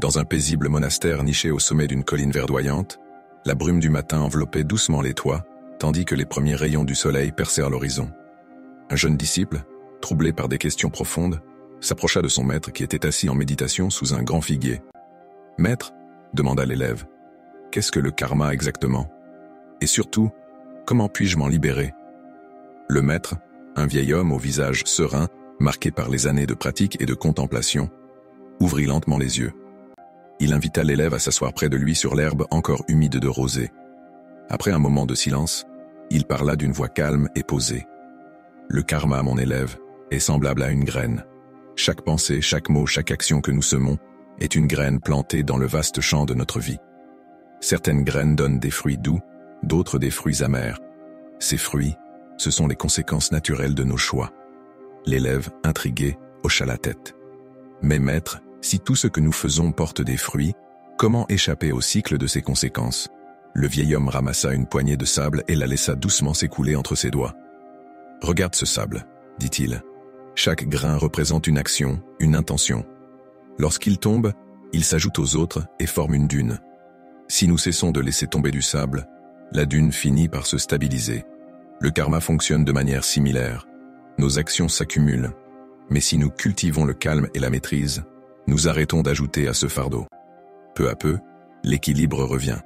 Dans un paisible monastère niché au sommet d'une colline verdoyante, la brume du matin enveloppait doucement les toits, tandis que les premiers rayons du soleil percèrent l'horizon. Un jeune disciple, troublé par des questions profondes, s'approcha de son maître qui était assis en méditation sous un grand figuier. « Maître » demanda l'élève, « qu'est-ce que le karma exactement? Et surtout, comment puis-je m'en libérer ?» Le maître, un vieil homme au visage serein, marqué par les années de pratique et de contemplation, ouvrit lentement les yeux. Il invita l'élève à s'asseoir près de lui sur l'herbe encore humide de rosée. Après un moment de silence, il parla d'une voix calme et posée. « Le karma, mon élève, est semblable à une graine. Chaque pensée, chaque mot, chaque action que nous semons est une graine plantée dans le vaste champ de notre vie. Certaines graines donnent des fruits doux, d'autres des fruits amers. Ces fruits, ce sont les conséquences naturelles de nos choix. » L'élève, intrigué, hocha la tête. « Mais maître, si tout ce que nous faisons porte des fruits, comment échapper au cycle de ces conséquences ?» Le vieil homme ramassa une poignée de sable et la laissa doucement s'écouler entre ses doigts. « Regarde ce sable, » dit-il. « Chaque grain représente une action, une intention. Lorsqu'il tombe, il s'ajoute aux autres et forme une dune. Si nous cessons de laisser tomber du sable, la dune finit par se stabiliser. Le karma fonctionne de manière similaire. Nos actions s'accumulent. Mais si nous cultivons le calme et la maîtrise, nous arrêtons d'ajouter à ce fardeau. Peu à peu, l'équilibre revient. »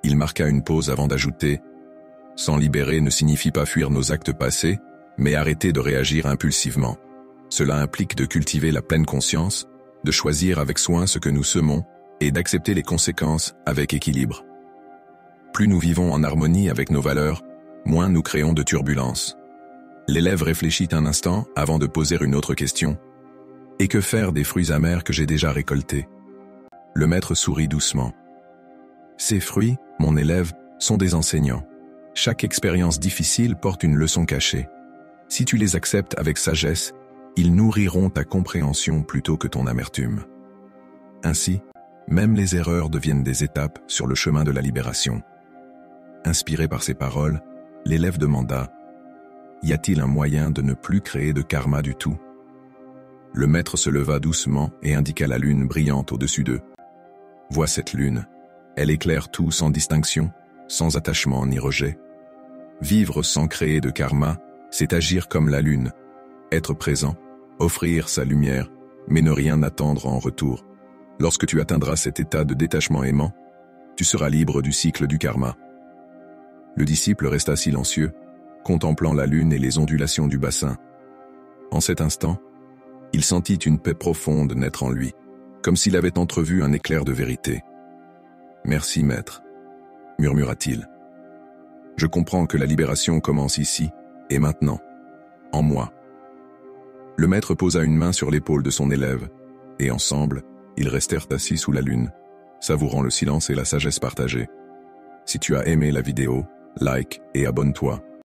Il marqua une pause avant d'ajouter « S'en libérer ne signifie pas fuir nos actes passés, mais arrêter de réagir impulsivement. Cela implique de cultiver la pleine conscience, de choisir avec soin ce que nous semons et d'accepter les conséquences avec équilibre. Plus nous vivons en harmonie avec nos valeurs, moins nous créons de turbulences. » L'élève réfléchit un instant avant de poser une autre question. « Et que faire des fruits amers que j'ai déjà récoltés ?» Le maître sourit doucement. « Ces fruits, mon élève, sont des enseignants. Chaque expérience difficile porte une leçon cachée. Si tu les acceptes avec sagesse, ils nourriront ta compréhension plutôt que ton amertume. Ainsi, même les erreurs deviennent des étapes sur le chemin de la libération. » Inspiré par ces paroles, l'élève demanda « Y a-t-il un moyen de ne plus créer de karma du tout ?» Le maître se leva doucement et indiqua la lune brillante au-dessus d'eux. « Vois cette lune. Elle éclaire tout sans distinction, sans attachement ni rejet. Vivre sans créer de karma, c'est agir comme la lune, être présent, offrir sa lumière, mais ne rien attendre en retour. Lorsque tu atteindras cet état de détachement aimant, tu seras libre du cycle du karma. » Le disciple resta silencieux, contemplant la lune et les ondulations du bassin. En cet instant, il sentit une paix profonde naître en lui, comme s'il avait entrevu un éclair de vérité. « Merci, maître, » murmura-t-il. « Je comprends que la libération commence ici et maintenant, en moi. » Le maître posa une main sur l'épaule de son élève, et ensemble, ils restèrent assis sous la lune, savourant le silence et la sagesse partagée. Si tu as aimé la vidéo, like et abonne-toi.